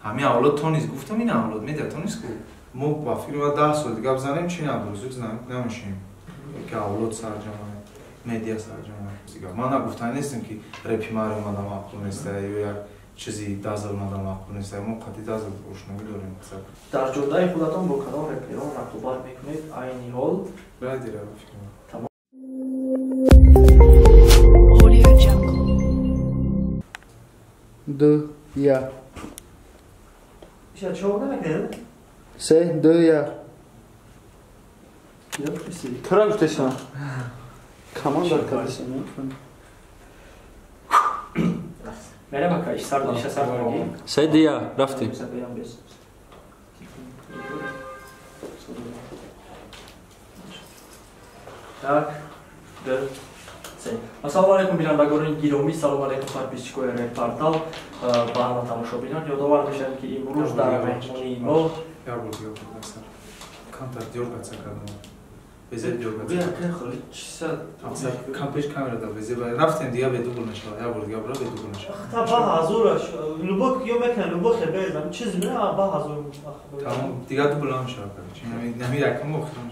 همین اولاد تونیز گفتم این اولاد میده تونیز کو ما با فیلم 10 سال دیگه بزنیم چی نداریم نمیشیم که اولاد سرجمه مدیا سرجمه دیگه ما نگفتن نیستیم که رپی ماری اومدم معقول نیست یا یک چیزی دازل اومدم معقول نیست ما قطعی دازل روشنایی داریم در جمله خودتون با کانال رپیران رقابت میکنید عینی حال بعد دیره فیلم دو یا میشه چه نمیکنه؟ سه دو یا کرا گفتشم کمان در کردشم میرم اکا اشتر داشته سر کنگی سه دیا رفتیم так ассалому алайкум бинандагони гиромӣ салому алайкум подписчикои репортал барнама тамошобинон ёдовар мешавем ки имрӯз дар меҳмонии мо кампеш камерада везе рафтем дига бедугул мешава як бор дига бра бедугул мешава та ба ҳазураш любок ё мекана любок хебезам чиз мена ба ҳазур тамом дига дугул намешава короче нами якум мохтам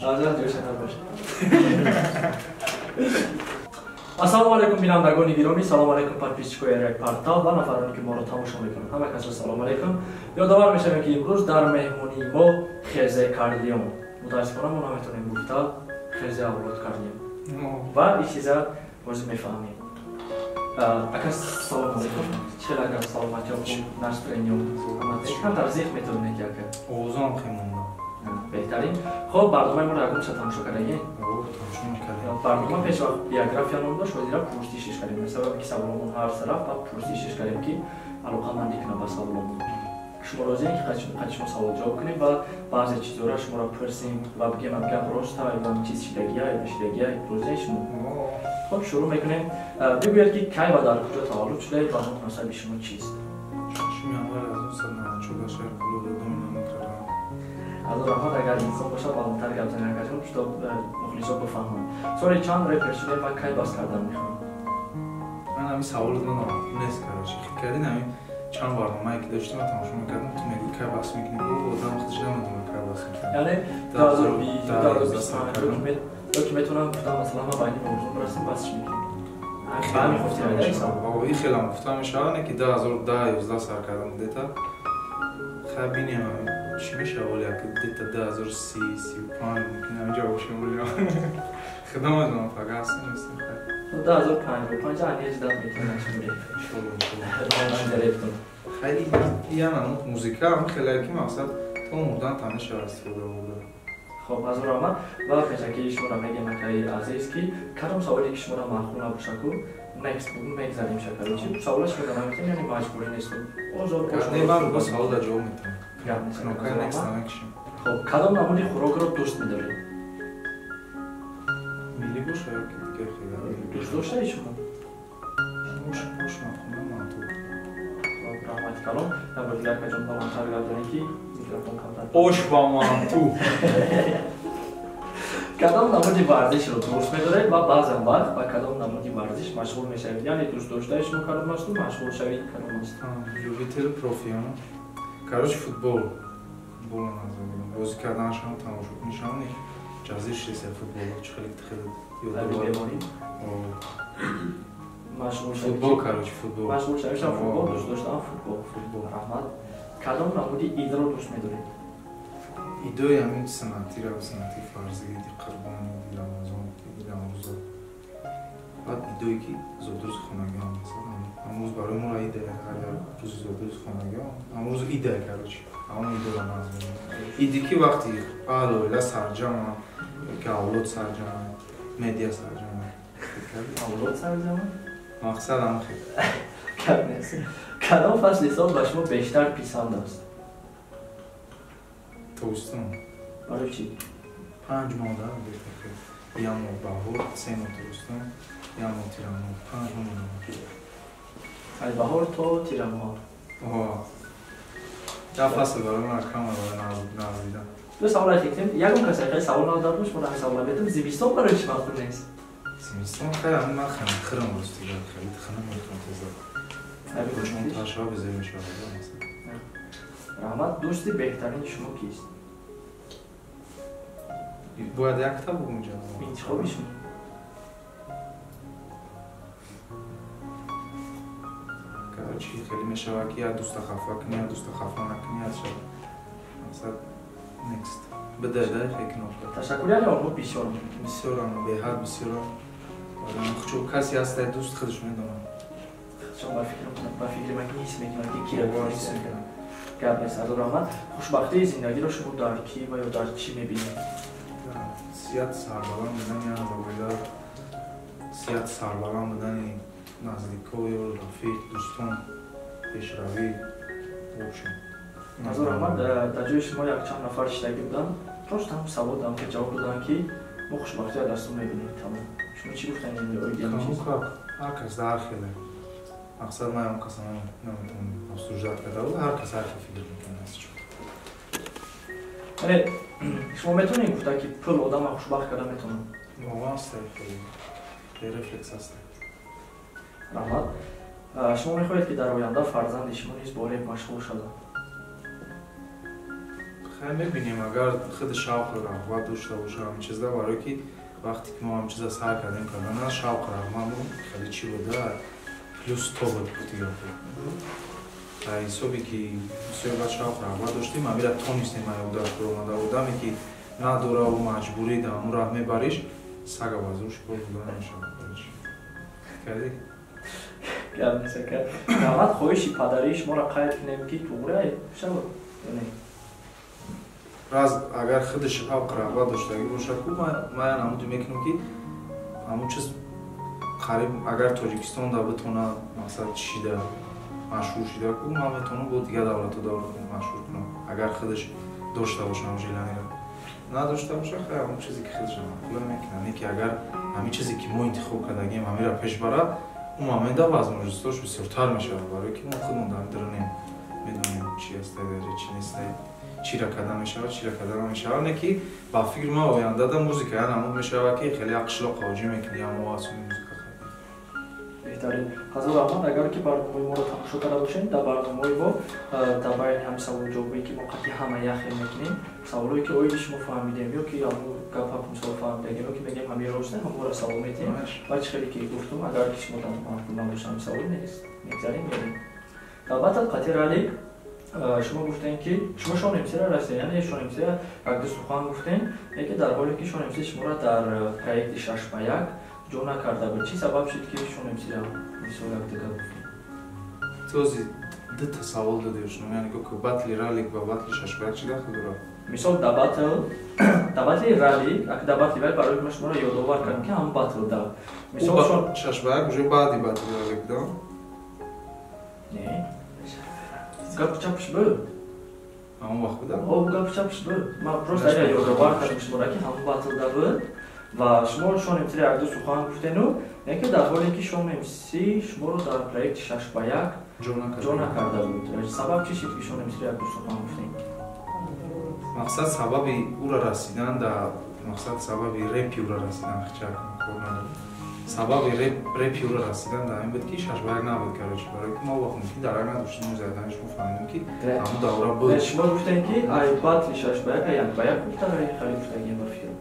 ассалому алайкум бинандагони гиромӣ салому алайкум подписчикои репортал ва нафароне ки моро тамошо мекунанд ҳама касро салому алайкум ёдовар мешавем ки имрӯз дар меҳмонии мо хезе кардиём мутаассифона мо наметавонем гуфта хезе авлод кардиём ва ин чиза ҳозир мефаҳмем ака салому алайкум чел агар саломатиё хуб настроениё ҳамдар зих метавонед ака овозам хемонда беҳтарин хоб барномаи моро ягонча тамошо кардаем барнома пешвақт биографияном дошт ҳозира пурсишиш кардем сабаби ки саволомон ҳар сараф ба пурсишиш кардем ки алоқамандӣ кунам ба саволомон шумо розием ки қад шумо савол ҷавоб кунем ва баъзе чизҳоро шуморо пурсем ва бигем гап роста ё чиз шидагия ё нашидагия розием шумо хоб шурӯъ мекунем бигӯед ки кай ва дар куҷо таваллуд шудаед ва муносаби шумо чист аз раҳмат агар инсон бошад баландтар гап занад кардем то мухлисо бифаҳманд соли чанд репер шудем ва кай бас кардан мехоҳем ман ҳамин саволот нест короче фикр кардин ҳамин чанд барномае ки доштем тамошо мекардам ту мегӯи кай баҳс мекунӣ одам вақтиш намедонам кай баҳс мекунӣ яъне 2020 ки метавонам гуфтам масалан ман байни мавзӯъ расм басш мекунем ин хеле гуфта мешавад ки 2010-11 сар кардам дета хай бинем чӣ мешавад як дета 2030-35 мумкин ҳаминҷо бошем худо медонам фақат ҳастим нестем 2055 анеҷдат метавонам хеле яна музика ҳам хеле ки мақсад то мурдан тана шавад истифода бурда хоб аз раҳмат ва пешаки шуморо мегем акаи азиз ки кадом саволе ки шуморо маъқул набошаку некст бугун мегзарем шакаро чи савола шумо намекунем яъне маҷбурӣ нест озод бошман ба савола ҷавоб метавонам хоб кадом намуди хӯрокро дӯст медоред милли боша ки дигар хеле дӯст доштаи шумо раҳмати калом набояд якаҷон баландтар гап дорем ки микрофон камтар ош ва манту кадом намуди варзишро дӯст медоред ва баъзан вақт ба кадом намуди варзиш машғул мешавед яъне дӯст доштаи шумо кадом асту машғул шавед кадом аст любител профиано короче футбол бозӣ карданашам тамошокунишам ҷазиш ҳеса футбол хеле футбол короче футбол машғул шавишам футбол дӯст доштам футбол раҳмат кадом намуди идро дӯст медоред идои ҳамин санъатиро санъати фарзӣ қурбони рамазон намрӯза баъд идои ки зодрӯзи хонагиҳон амрӯз барои мо иде агар рӯзи зодрӯзи хонагиҳон амрӯз иде короче ҳамон идоро назмон иди ки вақти аҳл оила сарҷама ки авлод сарҷама медия сарҷама авлод сарҷама мақсад ҳам хел гап нест кадом фасли сол ба шумо бештар писанд аст тобистон барои чӣ 5 моҳ дар як моҳ баҳор 3 моҳ тобистон як моҳ тирамоҳ 5 моҳ аз баҳор то тирамоҳ як фасл барои ман кама навзида ду савола фиктем ягон касе хеле савол надор бош мо ҳамин савола бедем зимистон барои чӣ маъқул нест зимистон хеле ҳамин ман хирам ростига хеле хина мехӯрам тезда чун ташава безер мешавад раҳмат. дӯсти беҳтарини шумо кист? Бояд якта бугум ҷавоб. интихоби шумо. Короче, хеле мешавад ки я дӯста хафа кунӣ, я дӯста хафа накунӣ, аз шав. Мақсад next. Бидай дай хеле кнопка. Ташаккур яъне онҳо бисёр Бисёр ана беҳад бисёр. Хучу каси ҳастай дӯст худаш медонад. шумо ба фикри ман ҳис мекунад ки ки гап нест. Азо раҳмат. хушбахтии зиндагиро шумо дар ки ва ё дар чӣ мебинед? Сият сарбаланд будани аз аввала сият сарбаланд будани наздикҳо ё рафиқ, дӯстон, пешравӣ бошад. Азо раҳмат, дар ҷои шумо якчанд нафар иштагӣ буданд. Просто ҳам савол дам ки ҷавоб доданд ки мо хушбахтиро дастон мебинем. Тамом. Шумо чӣ гуфтан ин ойдиями чиз? Ҳар кас дар хеле. Мақсад ман он каса наметавонам обсуждат карда, ҳар кас ҳар хел фикр мекунад аз чӣ. Яъне шумо метавонед гуфта ки пул одамро хушбахт карда метавонад? Воқан астай хеле берефлекс астай. раҳмат. Шумо мехоҳед ки дар оянда фарзанди шумо низ бо реп машғул шавад? Хай мебинем, агар худи шавқ рағбат дошта боша ҳамин чизда, барои ки вақте ки мо ҳамин чизда сар кардем кардана шавқ рағбат хеле чӣ буда плюс то буд дига. Дар ҳисоби ки бисёр вақт шавқ рағбат доштем, амира тонистем аёдар омада одаме ки надора ва маҷбурӣ дар ҳамон роҳ мебариш, сага вазур шикор буда намешавад. Кардӣ? Гап нест ка. Раҳмат, хоҳиши падари шуморо қайд кунем ки туғра шавад ё не? Раз агар худи шавқ рағбат доштагӣ бошад, ман ҳамуд мекунам ки ҳамун чиз қариб агар Тоҷикистонда битонад мақсад шида машҳур шида, ман метавонам бо дигар давлатҳо машҳур кунам. Агар худаш дошта бошам желаниро. Надошта боша, хай ҳамун чизе ки худаш мақбул мекунам. Не ки агар ҳамин чизе ки мо интихоб кардагем ҳамира пеш барад, он момента возможностош бисёртар мешавад, барои ки мо худмон даронем медонем чӣ астай дар чӣ нестай. Чира карда мешавад, чира карда намешавад. Не ки ба фикр ман ояндада музика яъне ҳамон мешавад ки хеле як қишлоқ хоҷӣ мекунӣ, ҳам овасони музика хайр. Беҳтарин. Ҳазор раҳмат, агар ки барномаи моро тамошо карда бошед, дар барномаи мо дар байни ҳамин саволу ҷавобе ки мо қатъи ҳама яхел мекунем, саволое ки оиди шумо фаҳмидем ё ки ҳамон гапҳо мисол фаҳмидем ё ки мегем ҳамин рост не ҳамонро савол метиҳем. Бачи хеле ки гуфтум, агар ки шумо тамошо набошам савол нест. мегзарем мерем. Албатта қатъи ралик шумо гуфтем ки шумо шонемсира расте, яъне шонемсира як ду сухан гуфтем, яке дар ҳоле ки шонемсир шуморо дар проекти 6x1 ҷо накарда буд. Чӣ сабаб шуд ки шонемсира мисол як дига гуфтем? Този ду тасаввул додем шумо, яъне ки батли ралик ва батли 6x1 чӣ дахл дорад? Мисол дар батли ралик, ак дар батли вай барои ма шуморо ёдовар кардем ки ҳам батл да. Мисол 6x1 уже баъди батли ралик да? Не. Гап чапш бу. ҳамон вақт буда? О, гап чапш бу. Ма просто ёдовар кардем шуморо ки ҳам батл да буд. ва шумо шонемсир як ду сухан гуфтену, яке дар ҳоле ки шонемсӣ шуморо дар проекти 6x1 ҷо накарда буд. Сабаб чӣ шуд ки шонемсир як ду сухан гуфтем? Мақсад сабаби ӯро расидан дар мақсад сабаби репи ӯро расидан хичак кор надорад. Сабаби репи ӯро расидан дар ин буд ки 6x1 набуд, короче, барои ки мо вақт ки дарак надоштем зайданаш мо фаҳмидем ки ҳамун давра буд. Шумо гуфтем ки ай батли 6x1 як ба як гуфта хеле гуфтагем ба фикр.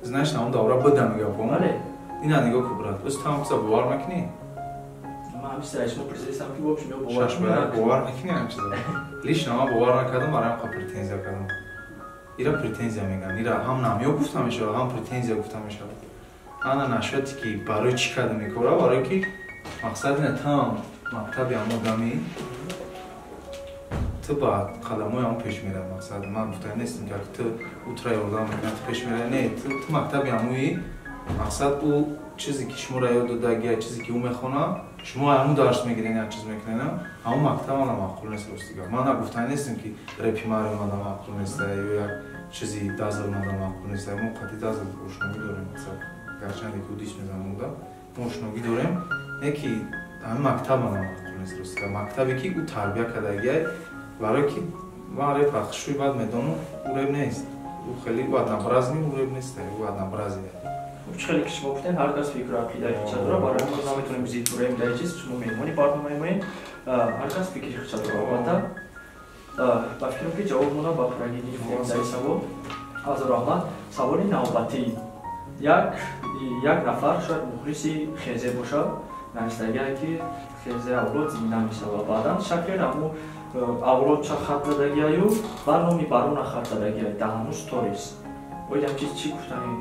Знаеш, ҳамун давра буда мегапом. Бале. Ина нигоҳ ки брат, оз там киса бовар мекунӣ? Ман ҳамисра шумо пресам ки боб шумо бовар мекунӣ ҳамин чиза. Лично ман бовар накардам, барои ҳам претензия кардам. Ира претензия мегӯянд, ира ҳам намёк гуфта мешавад, ҳам претензия гуфта мешавад. Ана нашоди ки барои чӣ кардам ин кора, барои ки мақсад ина там мактаби ҳамон одамӣ ту ба қадамои ҳамон пеш меравӣ. Мақсад ман гуфта нестам ки ту утра ёрдам мекунад пеш меравӣ. Не, ту мактаби ҳамои мақсад ӯ чизе ки шуморо ёд додаги, я чизе ки ӯ мехонад, шумо ҳамон дарс мегиред, як чиз мекунед, ҳамон мактаб мана маъқул нест ростига. Ман гуфта нестам ки репи маро мада маъқул нест ё як чизи дазл мада маъқул нест. Мо қати дазл ошногӣ дорем, мақсад гарчанде ки удис мезамуда, мо ошногӣ дорем, не ки ҳамин мактаб мада маъқул нест ростига. Мактабе ки ӯ тарбия кардаги, барои ки ман реп ахшӯи бад медонам, ӯ реп нест. Ӯ хеле ӯ однобразни, ӯ реп нест, ӯ однобразие. Чӣ хеле ки шумо гуфтем, ҳар кас фикру ақидаи худша дорад, барои мо наметавонем зид бурем дар чиз, шумо меҳмони барномаи моем, ҳар кас фикри худша дорад. Албатта ба фикрам ки ҷавобмона ба пурраги гирифтем дар савол. Азор Аҳмад, саволи навбатӣ. Як нафар шояд мухлиси Хезе бошад, навистагие ки Хезе авлод зинда мешавад. Баъдан шакли аму авлод ча хат задагиаю, ба номи баруна хат задагиаю, даҳанус торис. Оидам чӣ гуфтани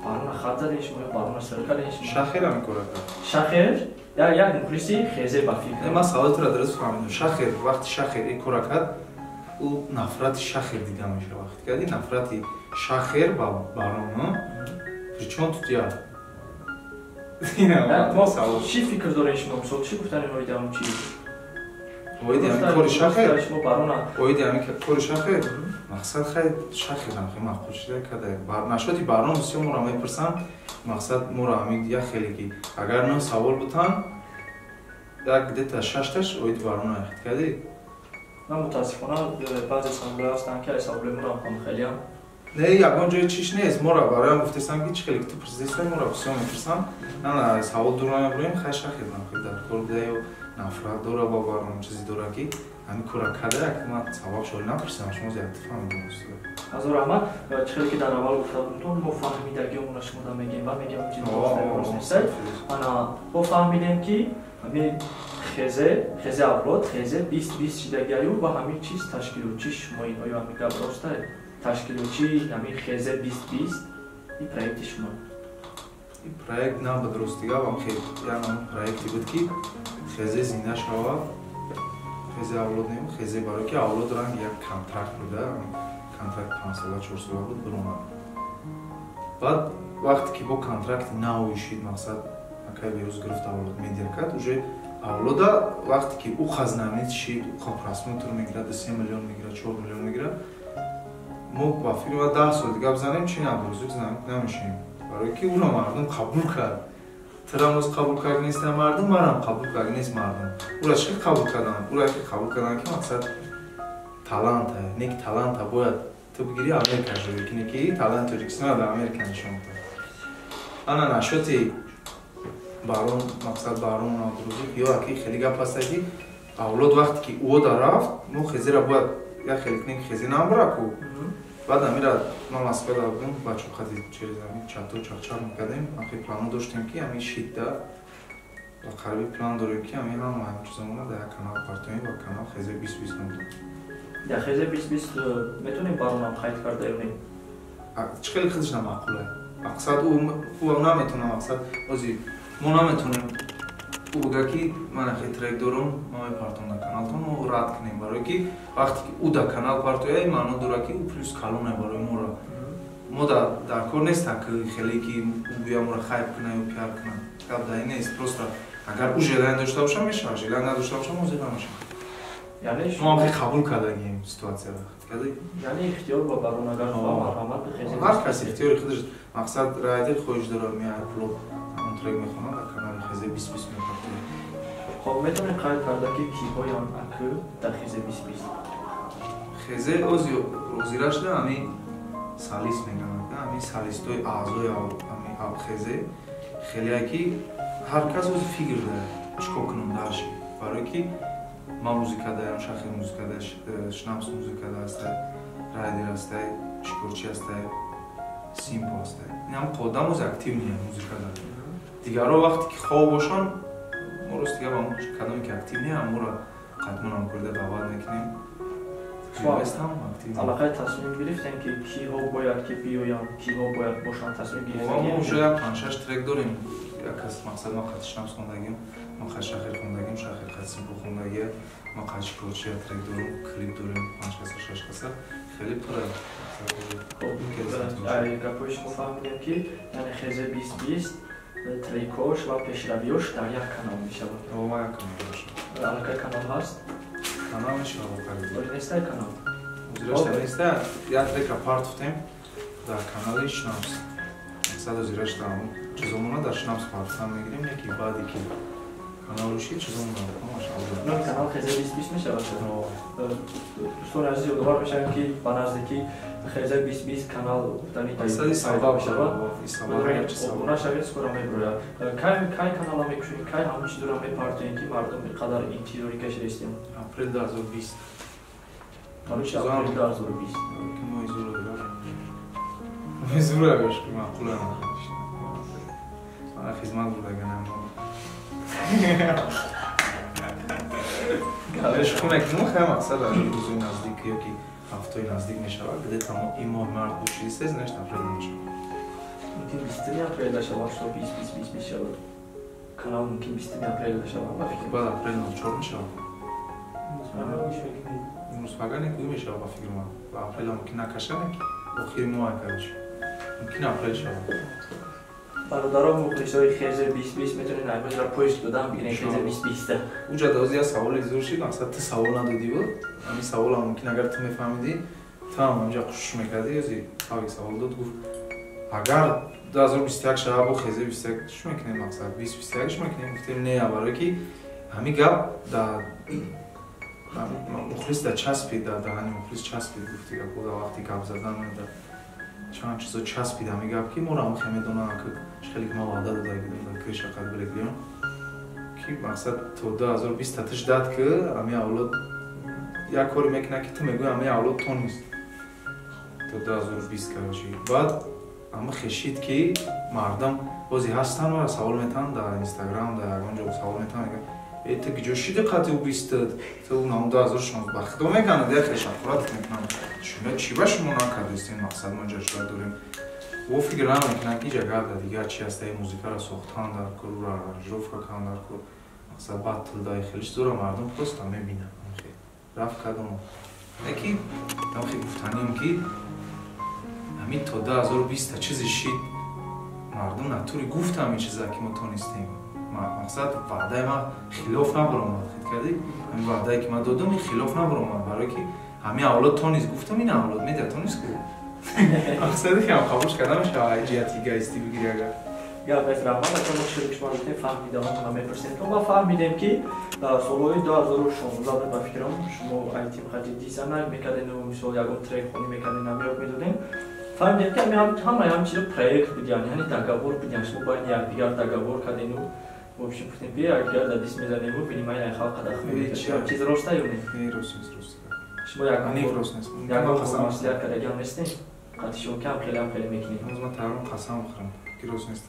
баруна хат задеш, мо баруна сиркалеш. Шахер ҳам кора кард. Шахер як мухлиси Хезе ба фикр. Ман саволатро дуруст фаҳмидам. Шахер вақти Шахер ин кора кард, ӯ нафрати Шахер дида меша вақти кади нафрати Шахер ба баруна. Причём тут я? Чӣ фикр дорем шумо? Мисол чӣ гуфтани оидам чӣ? Оиди ҳамин кори Шахер. Шумо баруна. Оиди ҳамин кори Шахер. Мақсад хай Шахер ҳам хай маъқул шуда када. Нашоти баруна бисёр моро мепурсанд. Мақсад моро ҳамин я хеле ки агар но савол бутан як где-то 6таш оиди баруна яхт кади. Ман мутаассифона баъзе саволҳо ҳастанд ки саволи моро ҳам хелеам не ягон ҷои чиш нест. Моро бароям гуфтесам ки чӣ хеле ки ту президентсия моро бисёр мепурсам. На савол дура мебурем хай Шахер ҳам хай дар кор буда ё нафрат дора ба баруна чизи дора ки ҳамин кора када як ман савол шои напурсам шумо як фаҳмидем уст. Азор Аҳмад, чӣ хеле ки дар аввал гуфта будем, мо фаҳмидагиамона шумода мегем ва мегем чизи дурст нест. Ана мо фаҳмидем ки ҳамин Хезе авлод, Хезе 20 шидагиаю ва ҳамин чиз ташкилочӣ шумои оё ҳамин гап рост аст? Ташкилочӣ ҳамин Хезе 20 ин проекти шумо. Ин проект на ба дурустига ва хеле як проекти буд ки Хезе зинда шавад. Хезе авлод нем, Хезе барои ки авлод ранг як контракт буда, контракт 5 сола 4 сола буд биромад. Баъд вақте ки бо контракти нави шид мақсад акай бирӯз гирифт авлод медиа кард, уже авлода вақте ки ӯ хазнамид шид, ӯ просмотр мегирад, 3 миллион мегирад, 4 миллион мегирад. Мо ба фикр 10 сол дига бизанем чӣ надурӯзу занамик намешем. Барои ки ӯро мардум қабул кард. Тирамоз қабул кард нест мардум, манам қабул кард нест мардум. Ӯра чӣ қабул кардан? Ӯра ки қабул кардан ки мақсад талант ай, не ки талант бояд ту бигири Америка ҷои ки не ки талант Ӯзбекистон дар Америка нишон дод. Ана нашоти барун мақсад барун надурӯзу ё аки хеле гап аст ки авлод вақте ки ӯда рафт, мо Хезера бояд я хеле не ки Хезе намбра ку. Баъд амира ман Москвада будем бачо қади через ҳамин чату чақчақ мекардем. Ахир плану доштем ки ҳамин шидда ва қариби план дорем ки ҳамин ҳам ҳамин чизамона дар як канал партоем ва канал Хезе 2020 намудем. Я Хезе 2020 метонем барунам қайд карда ё не? Чӣ хеле худаш намаъқул аст. Мақсад ӯ наметона мақсад ози мо наметонем ӯ бига ки ман ахи трек дорам ман мепартам дар каналтон мо рад кунем барои ки вақте ки ӯ дар канал партояи маъно дора ки ӯ плюс калоне барои моро. Мо дар кор нестам ки хеле ки ӯ гӯя моро хайп куна ё пиар куна. Гап дар ин нест. Просто агар ӯ желание дошта боша мешавад, желание надошта боша мо зиба мешавад. Яъне мо ахи қабул кардагием ситуация вақт. Яъне ихтиёр ба барунагар ва марҳамат ба Хезе. Ҳар кас ихтиёри худаш мақсад райдер хоҳиш дора меяд блог ҳамон трек мехонад дар канали Хезе 2020 мепартоем. Хоб метонем қайд карда ки киҳоян аку дар Хезе 2020? Хезе озира шуда ҳамин солист мегӯянд, ҳамин солистои аъзои ҳамин Хезе хеле ки ҳар кас ози фикр дорад чикор кунам даши. Барои ки ман музика дарам, Шахер музика даш, Шнапс музика дастай, Райдер астай, Шикорчи астай, Симпо астай. Ин ҳам қодам ози активния музика дорад. Дигаро вақте ки хоб бошанд мо ростига ба мо кадоме ки активния моро қатмон ҳамкорида даъват мекунем. Аллакай тасмим гирифтем ки киҳо бояд ки биёянд, киҳо бояд бошанд, тасмим гирифтем. Мо уже як 5-6 трек дорем. Як кас мақсад мо қати Шнапс хондагим, мо қати Шахер хондагим, Шахер қати Симпо хондагия, мо қати Шикорчи трек дорем, клип дорем 5 каса 6 каса. Хеле пура. Ай гапои шумо фаҳмидем ки яъне Хезе 2020 трекош ва пешравиёш дар як канал мешавад. Ва як канал мешавад. Аллакай канал ҳаст? Канал мешавад қариб. Вале нестай канал. Озирашта неста. Як трека парт гуфтем дар канали Шнапс. Мақсад озирашта ҳамон чизомона дар Шнапс партам мегирем, яки баъди ки канал рушид чизомона машалло. Ну канал Хезе 2020 мешавад. Дӯстони азиз ёдовар мешавем ки ба наздики Хезе 2020 канал гуфтани пайда мешавад. Обуна шавед скоро меброяд. Кай канала мекушем, кай ҳамин чизро мепартоем ки мардум инқадар интизори кашидастем? Апрел 2020. Короче, апрель 2020. که ما زور داریم ما زور روش که معقول هم من خدمت رو بگنم گلش خونه که ما خیلی مقصد از روزوی نزدیک یا که هفتای نزدیک میشود گده تمام این ماه مرد بوشی سیز نشت اپریل میشه ممكن بيستني أبريل شباب شو بيس شباب كانوا ممكن بيستني أبريل شباب ما فكر بعد اپریل نوچور میشه أنا مش فاكر مسفاگانی که میشه با فکر ما با اپریل ممکن نکشنه که آخر ماه کارش ممکن اپریل شود برادرام مخلصای خیزر 2020 میتونین امروز را پشت دادم بگین خیزر 2020 اونجا دوزی از سوال زور شد مقصد تو سوال ندادی بود همین سوال هم ممکن اگر تو میفهمیدی تو هم اونجا خوشش میکردی یا زی تاوی سوال داد گفت اگر 2021 شب و خیزر 21 شو میکنیم مقصد 2021 شو میکنیم گفتیم نه برای که همین گپ در مخلص در چسبید در دهنی مخلص چسبید گفتی که خدا وقتی گپ زدن در چند چیزا چسبید همین گپ که ما رو هم خیلی میدونن که خیلی که ما وعده داده بودیم که شقت بلگیریم که مقصد تو 2020 تاتش داد که همین اولاد یک کاری میکنه که تو میگوی همین اولاد تو نیست تو 2020 کارشی بعد اما خشید که مردم بازی هستن و سوال میتن در اینستاگرام در اونجا سوال میتن میگن تو گجوشی دقتی و بیستد تو نام 2016 بخدا میکنه دیگه خیلی شفرات میکنم شما چی باش شما نکردستین مقصد ما جشن داریم و فکر نمیکنم که جگه دیگه چی هست این موزیک را ساختن در کل را جوف را کن در کل مقصد باتل دای خیلیش زور مردم پست هم میبینن رفت کردم یکی خیلی گفتنیم که همین تا 2020 چیزی شید مردم نطوری گفتم این چیزا که ما تونستیم مقصد وعده ما خلاف نبرامد خیلی کردی همین وعده که ما دادم این خلاف نبرامد برای که همین اولاد تو نیست گفتم این اولاد میده تو نیست که مقصدی که هم قبولش کردم شاید جیتی گایستی بگیری اگر یا بهتر اول چون ما شروع شما رو فهمیدم همه پرسنت ما فهمیدیم که سالهای 2016 به فکرم شما ایتیم خیلی دیزاین میکردین و مثلا یکم تریک خونی میکردین نمیاد میدونیم فهمیدیم که همه چیز پروژه بود یعنی تکبر بود یعنی شما باید یک دیگر تکبر کردین و وبشیم گفتیم بیا اگر دادیس میزنیم و ببینیم این خلق داخل چیز روستا یا نه روست شما یک نیف روست نیست یک قسم مستیار کردی هم نیستین قطعشون کم خیلی میکنیم از ما تمام قسم بخورم که روست نیست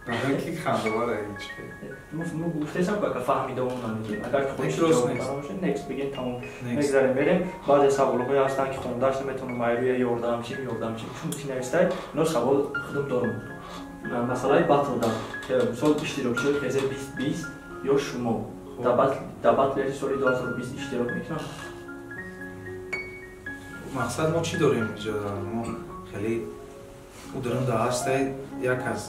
در حالی که خندواره هیچ مو گفتم که فهمیده اون نمیگیم اگر که خودش روست نیست نکست بگین تمام میگذاریم بریم بعد سوال‌های هستن که خونداش نمیتونم مایروی یاردم چی چون چی نوشته نو سوال خودم دارم مسئله باتل داد که مثلا اشتراکچی خیزه 2020 یا شما در باتل سالی 2020 اشتراک میکنم مقصد ما چی داریم اینجا ما خیلی او دارم در هسته یک از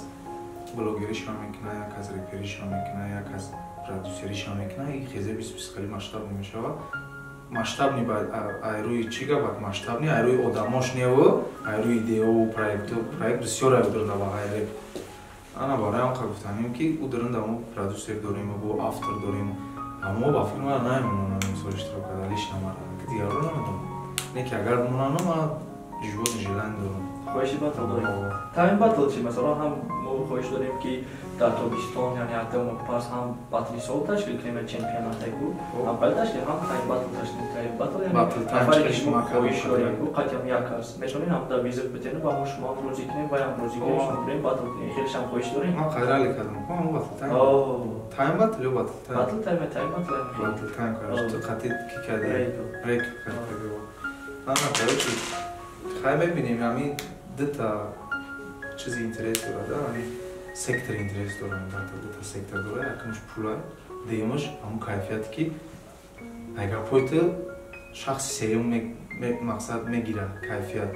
بلوگریش هم میکنه یک از ریپریش هم میکنه یک از پرودوسریش هم میکنه این خیزه 2020 خیلی مشتاب نمیشه масштабни айрӯи чӣ гапак масштабни айрӯи одамош неву айрӯи идеову проект бисёр айрӯ ба ғайре ана барои он гуфтанем ки ӯ дорем дамо продюсер дорем бо автор дорем аммо ба фикр ман намемонам мисол иштирок кардали шамара ки дигаро намедонам не ки агар бимонам ман живот желани дорам хоҳиши батл дорем тамин батл чи масалан ҳам мо хоҳиш дорем ки дар тобистон яъне ҳатто мо пас ҳам батли сол ташкил кунем чемпионатеку аввал ташкил ҳам тамин батл ташкил кунем батл нафаре ки шумо хоҳиш дорем ку қатъиян як аст метавонем ҳамда визит битенем ва мо шумо амрӯзӣ кунем ва амрӯзӣ кунем шумо бурем батл кунем хелишам хоҳиш дорем ман қайрали кардам ҳам батл тайм батл ё батл тайм батл тайм кардаш ту қатъи ки кардӣ рейк кардӣ ана короче хай мебинем ҳамин дута чизи интерес дорад ҳамин сектор интерес дорам дута сектор дорад якумш пула дуюмаш ҳамун кайфияте ки агапои ту шахси сеюм мақсад мегирад кайфият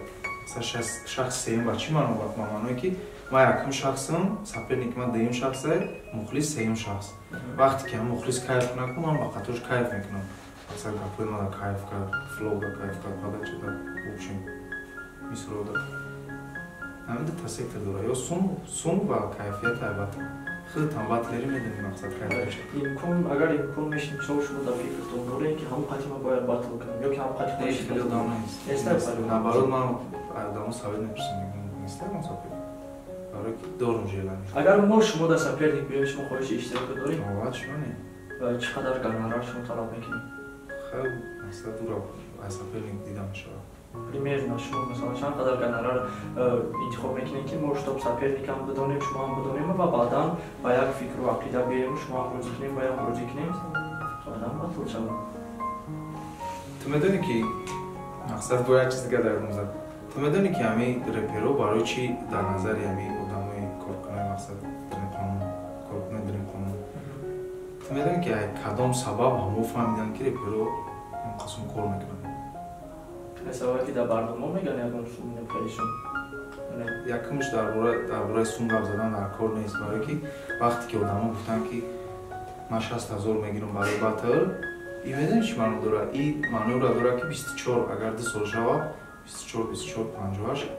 шахси сеюм ба чӣ маъно ба маъное ки ман якум шахсам саперник ман дуюм шахсе мухлис сеюм шахс вақте ки ҳам мухлис кайф кунад ман ба қатораш кайф мекунам مثلا کپوی ما در کایف کرد، فلو در کایف کرد، بعد چه در اوبشیم میسرو در همین در تسکتر داره یا سون و کیفیت البته خیلی تنبات لری میدونیم مقصد کردن امکان اگر امکان میشه شما در فکرتون داره که هم قطعی ما باید باتل کنیم یا که هم قطعی نیست خیلی دام نیست نبارد من دامو ثابت نمیشتم نیست دارم ثابت برای دارم جیلانی اگر ما شما در سپردیم بیایم شما خواهش اشتراک داریم آوات شما نه و چقدر گرنرار شما طلب میکنیم خیلی مثلا دورا აი საფერნიკ დიდამ შოა. Примерно, что مثلا چند قدر قنار انتخاب میکنین که مشتاق سفرنیکم بدونیم شما هم بدونیم و بعدا با یک فکر و عقیده بیایم شما هم روزی کنیم و یا روزی کنیم آدم با تو چون تو میدونی که مقصد باید چیزی که در موزد تو میدونی که همین رپرو برای چی در نظر همین آدمای کارکنای مقصد درین قانون کارکنای درین قانون تو میدونی که کدام سبب همو فهمیدن که رپرو این قسم کار میکنن مثلا که در برنامه میگن یکم سوم نمیخوایشون یکمش درباره سوم گپ زدن در کار نیست برای که وقتی که آدما گفتن که من 60,000 میگیرم برای باتل این میدونی چی معنی داره این معنی را داره که 24 اگر 2 سال شود 24 58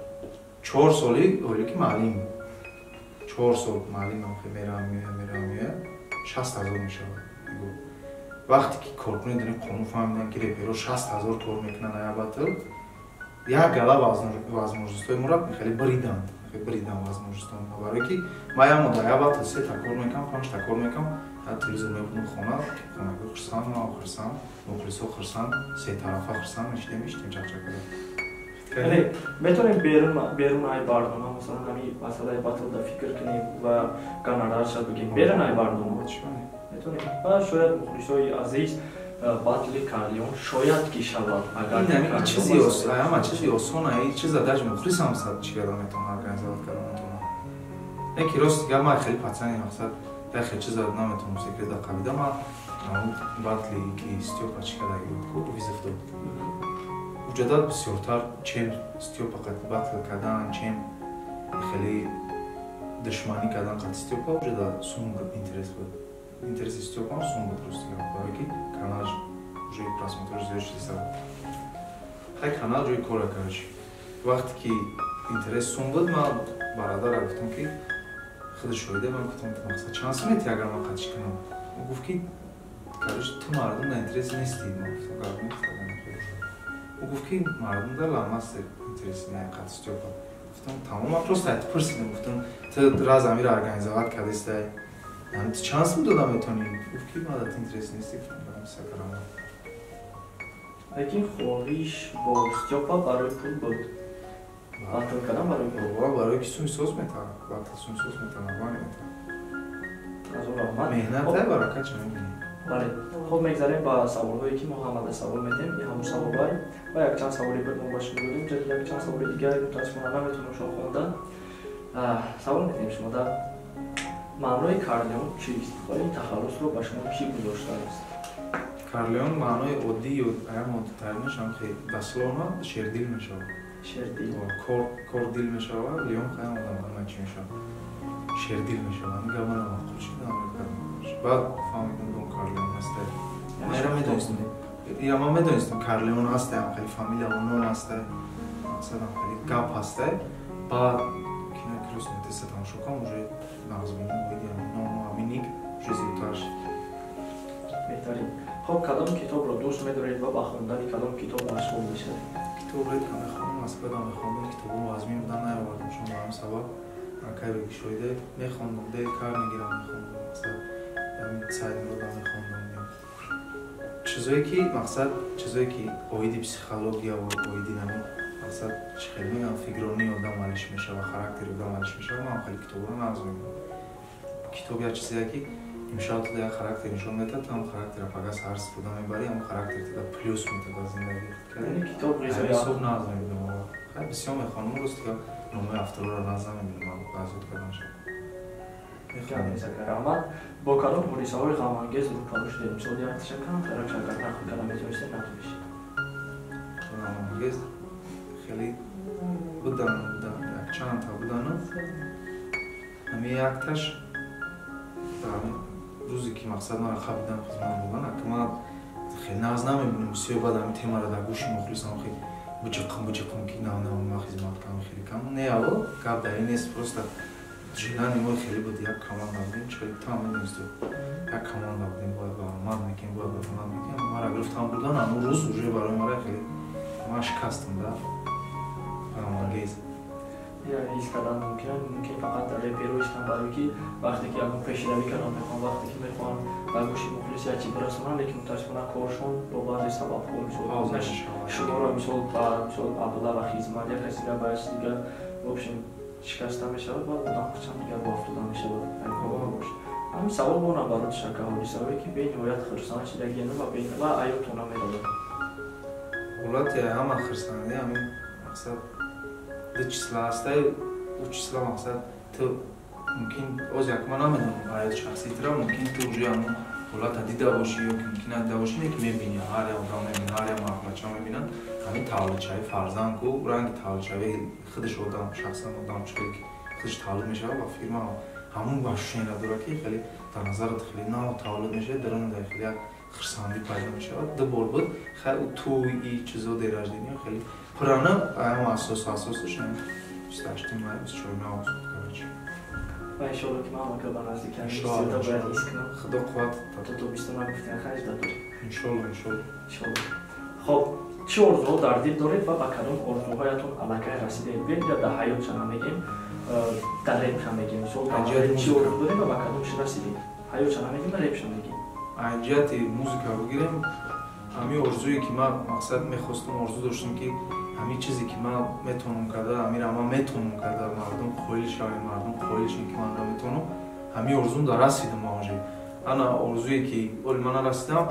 4 سالی اولی که معلم 4 سال معلم هم که میره 60,000 میشه وقتی که کارکنای در این قانون فهمیدن که رپرها 60,000 کار میکنن یا باتل یک گله возможностей مرا خیلی بریدن возможностей برای که ما یا مدعی باتل 3 تا کار میکنم 5 تا کار میکنم تلویزیون میبینم خونه خرسان خرسان مخلص خرسان 3 طرفه خرسان میشتیم چک یعنی میتونیم بیرون ای برنامه مثلا همین مسئله باتل دا فکر کنیم و کانادا شد بگیم بیرون ای برنامه میتونیم و شاید مخلصای عزیز باتل کارلیون شاید که شود اگر این چیزی است اما چیزی آسونه این چیز داش مخلص هم صد چیکار میتونه ارگانیزovat کردن این که راست گام خیلی پاتنی مقصد در خیلی چیز نمیتونم سیکرت دقیقه ما باتلی که استیوپا چیکار داریم ویزفت وجدات بسیارتر چیم استیوپا قد باتل کردن چیم خیلی دشمنی کردن قد استیوپا وجدات سوم интерес استیوپا سوم بود روستی برای که کانال روی просмотр زیادش دیساب های کانال روی کار کردش وقتی که اینترس سوم بود ما برادر گفتم که خودش شویده من گفتم مقصد چانس میتی اگر ما قدش کنم او گفت که کارش تو مردم اینترس نیستی ما گفتم او گفت که مردم در لاماست اینترس نه قد استیوپا گفتم تمام просто это پرسیدم گفتم تو راز امیر ارگانیزovat کرده است یعنی تو چانس میدادم میتونی گفت که ما دات اینترس نیستی گفتم برام سکرام لیکن خواهیش با استیوپا برای پول بود باتل کردن برای پول برای که سومی سوز میتونه باتل سومی سوز میتونه نبانی میتونه از اون رحمت مهنت برکت چه میبینی بله خب میگذاریم با سوال‌هایی که محمد سوال میدیم این همون سوال‌های و یک چند سوالی برمون باش می‌بودیم جدید یک چند سوالی دیگه متاسفانه نمیتونم شما خوندن سوال میدیم شما در معنای کارلیون چیست؟ و این تخلص رو به شما کی گذاشته است؟ کارلیون معنای عادی و اگر متترینش هم خیلی دستلونا شیردیل میشه شیردیل کوردیل میشه و لیون خیلی آدم چی میشه شیردیل میشه من گمان معقول شده آمریکا بعد فهمیدم اون کارلیون هسته میرم میدونستم یا ما میدونستم کارلیون هسته هم خیلی فامیلیا اونون هسته مثلا خیلی گپ هسته بعد کروس نتیستم شکم уже نازمین ویدیو نو امینیک جزیتاش بهترین خب کدام کتاب رو دوست می‌دارید و با خوندن کدام کتاب مشغول میشید کتاب رو میخونم از خودم میخوندم کتاب رو وازمین بودن نیاوردم چون برام سبب رکای بگی شویده میخوندم دی کار میگیرم میخوندم مثلا همین سعی می‌کردم میخوندم چیزایی که مقصد چیزایی که اویدی پسیخولوژیا و اویدی نمون مقصد خیلی میگم فکرانی آدم ولش میشه و خاراکتری آدم ولش میشه و من خیلی کتاب رو نازم میکنم کتاب یا چیزی که امشب تو در خاراکتر نشون میده تو هم خاراکتر پاگاس هر سفودا میبری هم خاراکتر تو در پلیوس میده در زندگی یعنی کتاب ریزایی صبح نازم میکنم خیلی بسیار میخوانم روز که نومه افتر رو نازم میکنم بازود کردن شد میخوام با کدام پلیس‌های غم‌انگیز روبرو شدیم سوالی ارتش کنم ترک شکر نخون کردم میتونید نتونید غم‌انگیز خیلی بودن یک چند تا بودن همین یک تاش روزی که مقصد من خوابیدم خدمت بودن که من خیلی ناز نمیبینم بسیار بعد همین تیما را در گوشی مخلصم خیلی بچقم که نه ما خدمت کنم خیلی کم نه اول کار داری نیست просто جلان ما خیلی بود یک کمان دادیم چون تمام نیست یک کمان دادیم باید با من میکنیم باید با من میکنیم ما را گرفتم بودن اما روز روزی برای ما خیلی ما شکستم داد غم‌انگیز یا هیچ کدام ممکن فقط رپرویش کن برای که وقتی که اون پیشروی کردن میخوان وقتی که میخوان و گوشی مخلصی هرچی برسونن لیکن متاسفانه کارشون با بعضی سبب ها میشود شما را میشود عبدالله و خیزمان یا کسی را باید دیگه ببشیم شکسته میشود و اون کچم دیگه بافتاده میشود همین سوال بونه برای شکاولی سوالی که به نهایت خرسان شدگینه و بین و ایوتونه میداده ولات همه خرسانده همین مقصد دو چیسلا هسته او چیسلا مقصد تو ممکن از یک من نمیدونم باید شخصی ترا ممکن تو روی همون ولات دیده باشی یا که ممکن ندیده باشی نه که میبینی هر آدم میبینی هر بچه ها میبینن همین تولدچای فرزند کو رنگ تولدچای خودش آدم شخصا آدم چیزی که خودش تولد میشه و فیلم همون باشین را داره که خیلی در نظرت خیلی نو تولد میشه درون خیلی خرسندی پیدا میشه دو بار بود خیلی تو این چیزا دیراج دینی خیلی پرانه اما اساسش همین 28 مای 24 ماه و انشالله که ما که به نزدیک همین تا باید ایست کنم خدا قوت تا 20 ماه گفتین خرج دادید انشالله خب چه آرزوها در دل دارید و به کدام آرزوهایتون علاقه رسیدید به یا در حیات چنان میگیم در ریب هم میگیم چی آرزو دارید و به کدامش رسیدید حیات چنان میگیم و ریبش هم میگیم انجیت موزیکا بگیریم همین آرزویی که من مقصد میخواستم آرزو داشتم که همین چیزی که من میتونم کرده همین اما میتونم کرده مردم خیلی شاید مردم خیلی شین که من را میتونم همین آرزوم در رسیدم آنجا انا آرزویی که ولی من رسیدم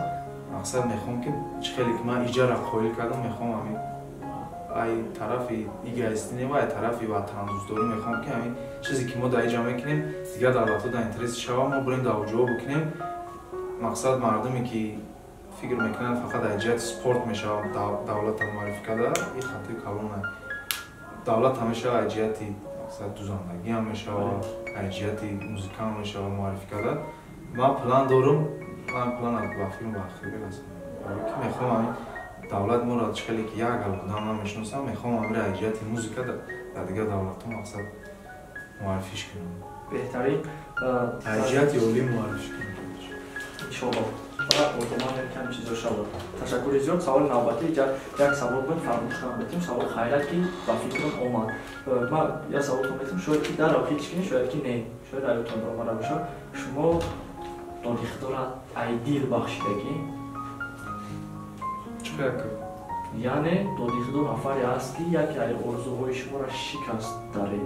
مقصد میخوام که خیلی که من ایجا را خیلی کردم میخوام همین ای طرفی ایگایستی و ای طرفی وطن دوست داری میخوام که همین چیزی که ما در اینجا میکنیم دیگه دولت در اینترس شوا ما بریم در جا بکنیم مقصد مردمی که فکر میکنن فقط ایجاد سپورت میشه دولت معرفی کرده این خطی کلونه دولت همیشه ایجادی مقصد دوزندگی هم میشه ایجادی موزیک هم میشه معرفی کرده من پلان دارم من پلان با فیلم با خیلی هستم برای که میخوام همین دولت ما را خیلی که یک الگودام نمیشناسم میخوام همین ایجادی موزیک در دیگه دولت ها مقصد معرفیش کنم بهترین ایجادی اولی معرفیش کنم انشالله احتمال کم چیزا شود تشکر زیاد سوال نوبتی یک سوال بود فرمودش کنم سوال خیرت که با فکرم اومد من یا سوال کنم شاید که در آخر چکنی شاید که نه شاید ایوتون رو مرا بشه شما دادی خدارت ایدیل بخشیدگی چکر یعنی دادی خدار نفری هست که یک آرزوهای شما را شکست داره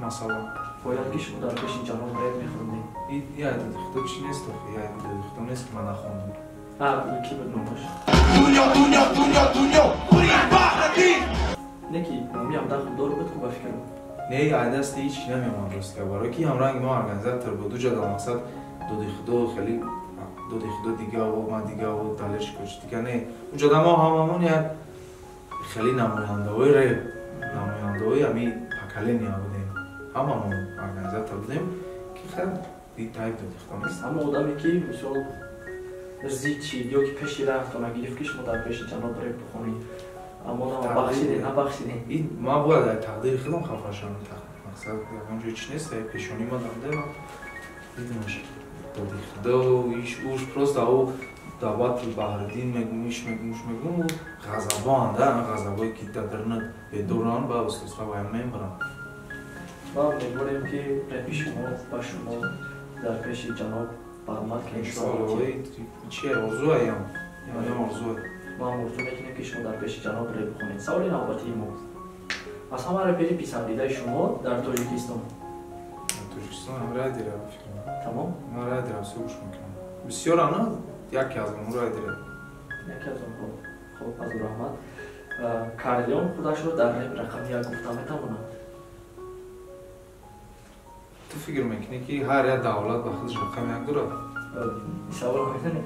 مثلا باید که شما در پیش جناب باید میخوندیم یه دادی خدا چی نیست یه دادی خدا نیست که من نخوندم کی بود نامش؟ دنیا نکی نامی هم داخل دار بود که با فکرم نه عادت است هیچ نمی‌آمد درست که برای کی همراه ما ارگانیزاتور تر بود جدا مقصد دادی خدا خیلی دادی خدا دیگه و من دیگه و دلش کش دیگه نه جدا ما هممون یک خیلی نماینده‌های ره نماینده‌های همین پکلینی بودیم هممون ارگانیزاتور بودیم که خیلی دی تایپ دادی خدا نیست اما آدمی که مثلا زیچی یا که پیشی رفت و نگیرفت کش ما در پیش جناب برای بخونی اما نبخشیدی این ما باید تقدیر خودم خفه شدم مقصد اونجا هیچ نیست پیشونی ما داده دیدمش دادی خدا ایش اوش پروست او دعوت بهردین میگوش میگم غضبان ده غضبایی که درن به دوران با استاد و همین برام ما میگویم که پیش شما با شما در پیش جناب برآمد که انشاءالله چیه آرزو ایم یعنی آرزو ما آرزو میکنیم که شما در پیش جناب ری بخونید سوال نوبتی ما از همه رپری پسندیده شما در تاجیکستان هم رای دیره تمام؟ من رای دیره سوش میکنم بسیار آنها یکی از اون رای دیره یکی از اون خب از رحمت کارلیون خودش رو در ریب رقم یک گفتم میتونه تو فکر میکنی که هر یک دولت با خودش رقم یک داره؟ سوال میکنی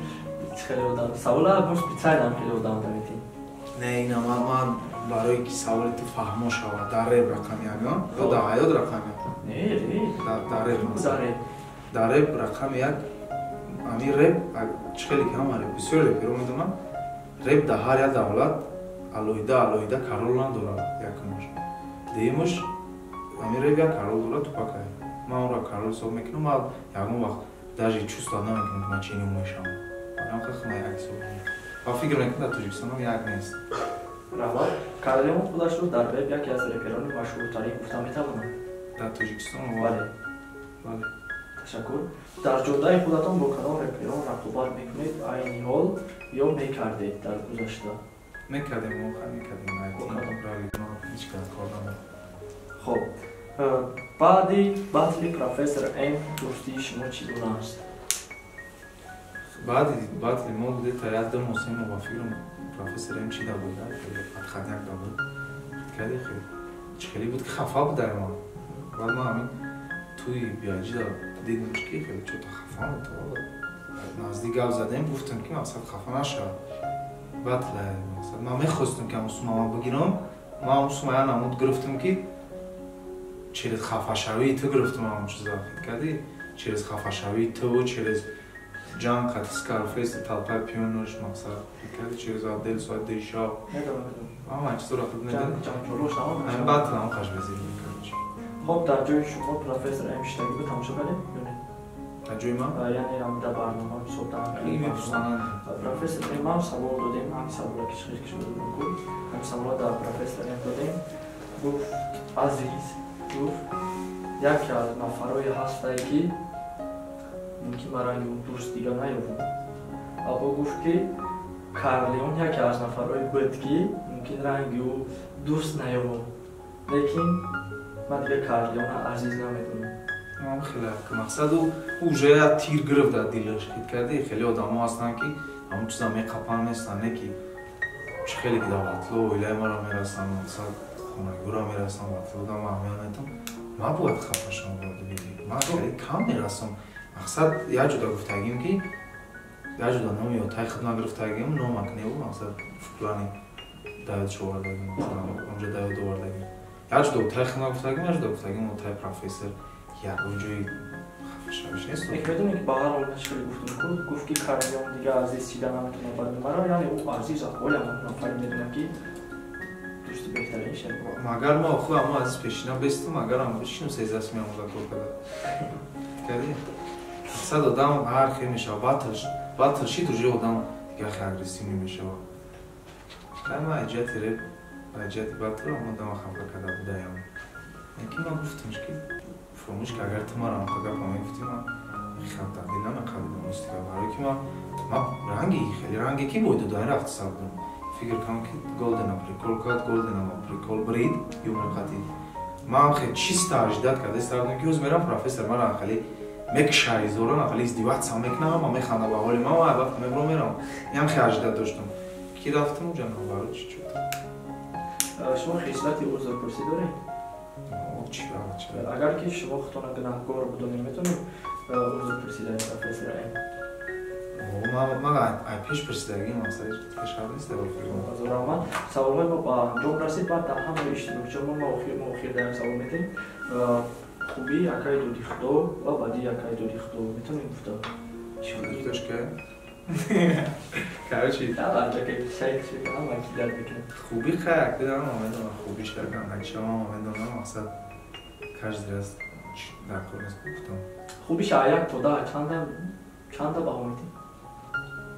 خیلی بودم سوال هم باش بیتایدم خیلی بودم دمیتی نه این من برای که سوال تو فهمو شود در ریب رقم یکان یا در حیات رقم یک؟ نه در ریب در ریب رقم یک همین ریب خیلی کم ریب بسیار ریب رو میدونم ریب در هر یک دولت علایده کارول نداره یکمش دیمش همین ریب یک کارول داره تو پاکه من اون را کارول حساب میکنم و یکم وقت داشتی چوست دادم میکنم که من چینی میشم من خیلی یک حساب میکنم و فکر میکنم در تاجیکستان هم یک نیست رحمت Карлеон худаш ро дар веб яке аз реперони машҳуртарин гуфта метавонад. дар Тоҷикистон Бале. бале. Ташаккур. Дар ҷодаи худатон бо кадом реперон рақобат мекунед айни ҳол ё мекардед дар гузашта? Мекардем охир мекардем ҳеҷ кас кор намекардем. Хоб. Баъди батли профессор М дӯстии шумо чӣ гуна аст? Батли мо буде та 1-2 моҳ мо ба фикрам профессор М чӣ дабуда хатхатяк дабуд кади хеле буд ки хафа будаем ма баъд ма ҳамин туи биаҷида дидем ки хеле чӯта хафа буд наздик гап задем гуфтем ки мақсад хафа нашавад батла мақсад ман мехостем ки ҳамун сумама бигирам ман ҳамун сума я намуд гирифтем ки через хафашавии ту гирифтем ҳамун чиза кади через хафашавии ту через ҷанг қатискар фест талпай пионош мақсад кади через отдел соат дешав ҳамаи чизро худ медад ҳамин батл ҳам қашбезир хоб дар ҷои шумо профессор М шитагиро тамошо кардем ё не? дар ҷои ман яъне дар барнома суҳбат мепурсананд профессор М ҳам савол додем ҳамин савола ки шуд ҳамин савола дар профессор М додем гуфт азиз гуфт яке аз нафарое ҳастае ки мумкин ба ранги дӯст дига наёбум або гуфт ки Карлеон яке аз нафарое буд ки мумкин ранги ӯ дӯст наёбум лекин ман дига Карлеона азиз намедонам ман хеле мақсад ӯ уже як тир гирифт дар дилаш хит карди хеле одамо ҳастанд ки ҳамун чиза меқапанд нестанд не ки чӣ хеле ки дар батло оилаи маро мерасанд мақсад хонагиро мерасанд батлода ман аҳамият набояд хафа шавам ман хеле кам мерасам мақсад як ҷуда гуфтагим ки як ҷуда номи отай хидмат гирифтагим номак небу мақсад фулани давид шовардагим онҷо давид овардагим як ҷуда отай хидмат гирифтагим як ҷуда гуфтагим отай профессор ягон ҷои хафа шавиш нест медонӣ ки ба ҳар ҳол чӣ гуфтум гуфт ки Карлеон дига азиз чида наметавонад баъди маро яъне ӯ азиз оли ҳамон нафаре медонам ки дӯсти беҳтарин шад магар мо хуб ҳамон азиз пешина бестум магар ҳам чӣ сезасми ҳамон кор када кади мақсад одам ҳар хел мешавад батл шид уже одам яхе агрессивӣ мешавад ма ҳаҷати реп ҳаҷати батл ҳамон одама хафа када будаям лекин ман гуфтамш ки фромӯш ки агар ту маро ҳамқа гапа мегуфтӣ ман хел таъдил намекардам истика барое ки ман ранги хеле ранге ки боиду дар рафти сабдум фикр кам ки голдена прикол кард голдена прикол брид юмоқати ман хеле 618 карда сабдум ки ӯз мерам профессор мара хеле мекшаи зорон хеле издивоҷ мекунам ма механда ба ҳоли ман ва вақт мебро мерам ям хеле 18 доштам ки рафтам уҷа навбаро чӣ шуд шумо хислати ӯзрпурсӣ доред агар ки шумо худтона гунаҳкор будонед метавонед ӯзрпурсӣ дар профессор ман ай пеш пурсидагим мақсади пешав нест азораман саволҳои мо ба анҷом расид баъд дар ҳамаи иштирокчиён мо охир дар савол метем хуби якай доди худо ва баъди якай доди худо метавонем гуфта гуфташ ки короче хуби қаяк дидам ма медонам хуби шакам ҳачама ма медонам мақсад каждый раз дар қонас гуфтам хуби шаяк то да чанда баҳо медиҳ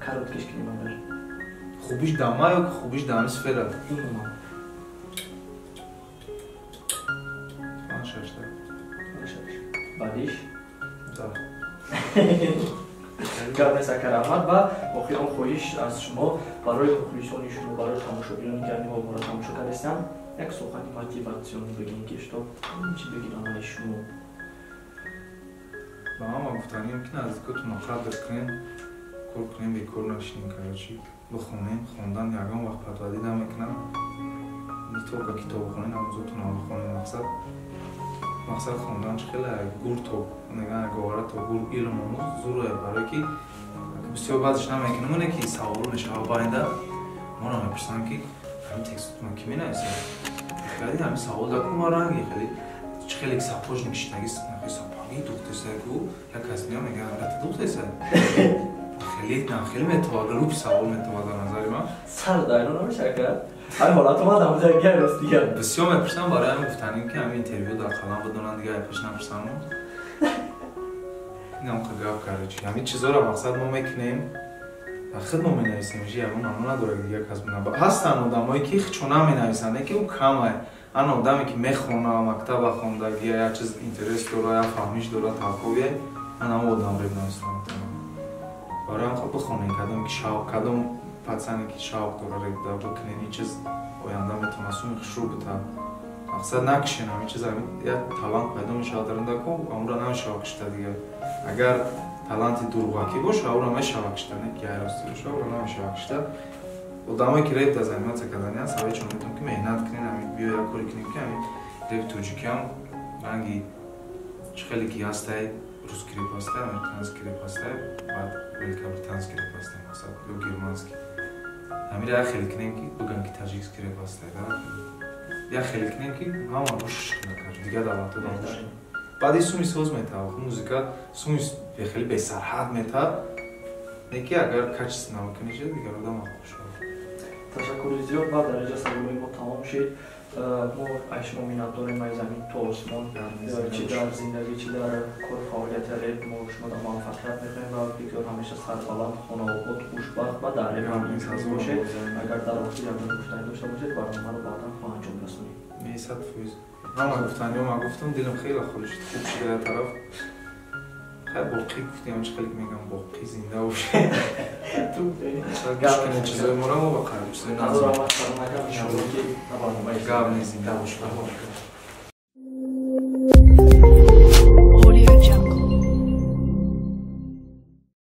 короткиш килимадар хубиш дама ё ки хубиш дами сфера умуман шашта баъдиш да гарнесакар аҳмад ва охирон хоҳиш аз шумо барои мухлисони шумо барои тамошобинони ки ҳамин моро тамошо кардастанд як сухани мотиватсион бигин ки штоб чӣ бигирам аз шумо ба ман гуфтаним ки наздикотон қадр кунем кор кунем бекор нашинем короче бихонем хондан ягон вақт падвадӣ намекунам не только китобхонӣ намозотон ҳам бихонем мақсад хондан чӣ хеле гур то наган говара то гур илм омӯз зурӯе барое ки бисёр баъдаш намекунем оне ки савол мешавад ба оинда моро мепурсанд ки ҳамин текстотон ки менависед кади ҳамин савол даку ма ранги хеле чӣ хеле ки сапожник штаги сапаги духтесаку як кас меа мега албатта духтеса хеле метавад групи савол метавад дар назари ман сар дайно намешака ҳар ҳолат омад ҳамзагия рост дигар бисёр мепурсанд барои ҳамин гуфтанем ки ҳамин интервю дар қалам бидонанд дигар япеш напурсанд инам ки гап короче ҳамин чизоро мақсад мо мекунем خود ما می‌نویسیم جی اون معمولا داره دیگه کس می‌نویسه هستن آدمایی که چونا می‌نویسن که اون کمه آن آدمی که میخونه مکتب خونده یا چیز اینترست داره یا فهمیش داره تحقیقه من هم آدم رو نویسم برای هم خب بخونین کدوم که شوق کدوم پسنی که شوق داره رکدا بکنین این چیز آینده میتونه سوی خشوع بده مقصد نکشین همین چیز همین یا تالانت پیدا میشه درنده کو اون را نمیشه کشته دیگه اگر تالانت دروغکی باشه اون را میشه کشته نه که راستی باشه اون را نمیشه کشته آدمایی که ریت از انیماسیا کردن هست سوای چون میتونم که مهنت کنین همین بیا یا کاری کنین که همین ریت توجیکی هم رنگی خیلی کی هسته روس کریپ هسته امریکانس کریپ هسته بعد ویلکا بریتانس کریپ هسته مثلا یا گرمانسکی همین را خیلی کنیم که بگن که تاجیکس کریپ هسته یا خیلی کنیم که همون روش نکرد دیگه دعوت دادمش بعدی سومی سوز میتاه موزیکا سومی خیلی به سرحد میتاه نکی اگر کچس نمیکنی چه دیگه رو دام خوش تشکر زیاد بعد درجه سومی ما تمام شد ما 8 نومینات داریم از زمین تا آسمان چی در زندگی چی در کار فعالیت ریپ ما شما در موفقیت میخوایم و دیگر همیشه سرسلامت خانواده خوشبخت و در این ساز باشه اگر در وقتی یادم گفتنی داشته باشید برنامه رو بعدا خواهند انجام رسونیم میصد فوز من گفتنی و من گفتم دلم خیلی خوش خوب شده طرف خیلی باقی گفتیم چه خیلی میگم باقی زنده باشه تو گوش کنید چیزای ما رو ما بخریم چیزای نازم گاب گاب نیزنده باشه